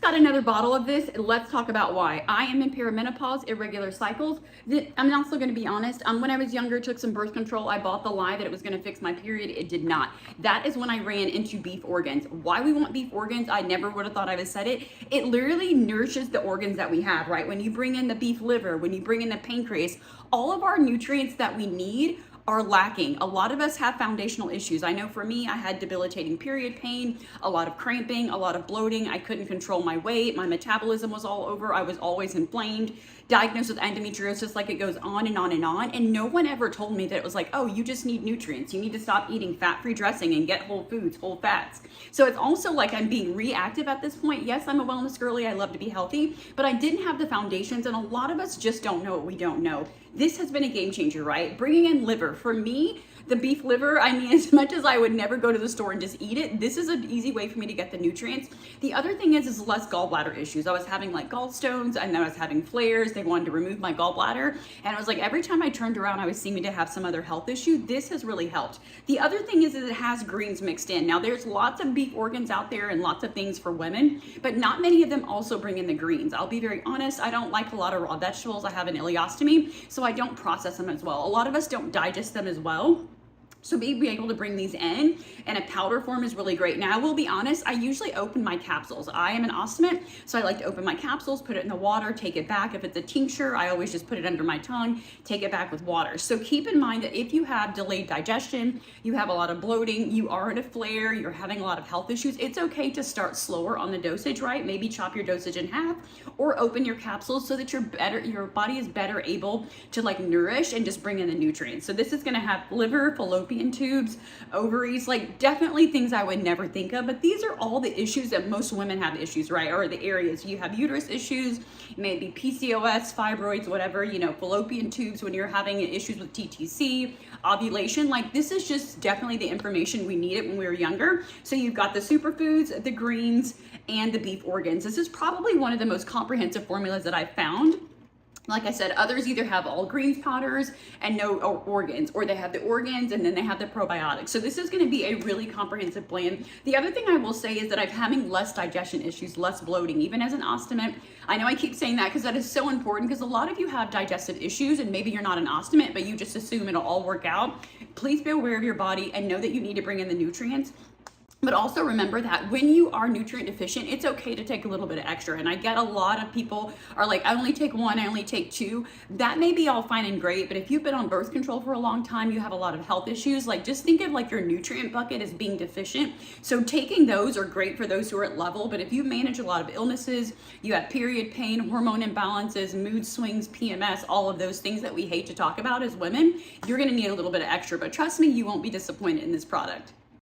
got another bottle of this. Let's talk about why. I am in perimenopause, irregular cycles. I'm also going to be honest. When I was younger, took some birth control. I bought the lie that it was going to fix my period. It did not. That is when I ran into beef organs. Why we want beef organs, I never would have thought I would have said it. It literally nourishes the organs that we have, right? When you bring in the beef liver, when you bring in the pancreas, all of our nutrients that we need are lacking. A lot of us have foundational issues. I know for me, I had debilitating period pain, a lot of cramping, a lot of bloating. I couldn't control my weight. My metabolism was all over. I was always inflamed, diagnosed with endometriosis, like it goes on and on and on. And no one ever told me that it was like, oh, you just need nutrients. You need to stop eating fat-free dressing and get whole foods, whole fats. So it's also like I'm being reactive at this point. Yes, I'm a wellness girly. I love to be healthy, but I didn't have the foundations. And a lot of us just don't know what we don't know. This has been a game changer, right? Bringing in liver. For me, the beef liver, I mean, as much as I would never go to the store and just eat it, this is an easy way for me to get the nutrients. The other thing is less gallbladder issues. I was having like gallstones and then I was having flares. They wanted to remove my gallbladder. And it was like every time I turned around, I was seeming to have some other health issue. This has really helped. The other thing is it has greens mixed in. Now there's lots of beef organs out there and lots of things for women, but not many of them also bring in the greens. I'll be very honest. I don't like a lot of raw vegetables. I have an ileostomy, so I don't process them as well. A lot of us don't digest them as well. So being able to bring these in a powder form is really great. Now, I will be honest, I usually open my capsules. I am an ostomate, so I like to open my capsules, put it in the water, take it back. If it's a tincture, I always just put it under my tongue, take it back with water. So keep in mind that if you have delayed digestion, you have a lot of bloating, you are in a flare, you're having a lot of health issues, it's okay to start slower on the dosage, right? Maybe chop your dosage in half or open your capsules so that your body is better able to like nourish and just bring in the nutrients. So this is gonna have liver, fallopian tubes, ovaries, like definitely things I would never think of, but these are all the issues that most women have issues, right? Or the areas you have uterus issues, maybe PCOS, fibroids, whatever, you know, fallopian tubes when you're having issues with TTC, ovulation, like this is just definitely the information we needed when we were younger. So you've got the superfoods, the greens, and the beef organs. This is probably one of the most comprehensive formulas that I've found. Like I said, others either have all greens powders and no organs, or they have the organs and then they have the probiotics. So this is going to be a really comprehensive blend. The other thing I will say is that I'm having less digestion issues, less bloating, even as an ostomate. I know I keep saying that because that is so important, because a lot of you have digestive issues and maybe you're not an ostomate, but you just assume it'll all work out. Please be aware of your body and know that you need to bring in the nutrients. But also remember that when you are nutrient deficient, it's okay to take a little bit of extra. And I get a lot of people are like, I only take one, I only take two. That may be all fine and great, but if you've been on birth control for a long time, you have a lot of health issues, like just think of like your nutrient bucket as being deficient. So taking those are great for those who are at level, but if you manage a lot of illnesses, you have period pain, hormone imbalances, mood swings, PMS, all of those things that we hate to talk about as women, you're gonna need a little bit of extra, but trust me, you won't be disappointed in this product.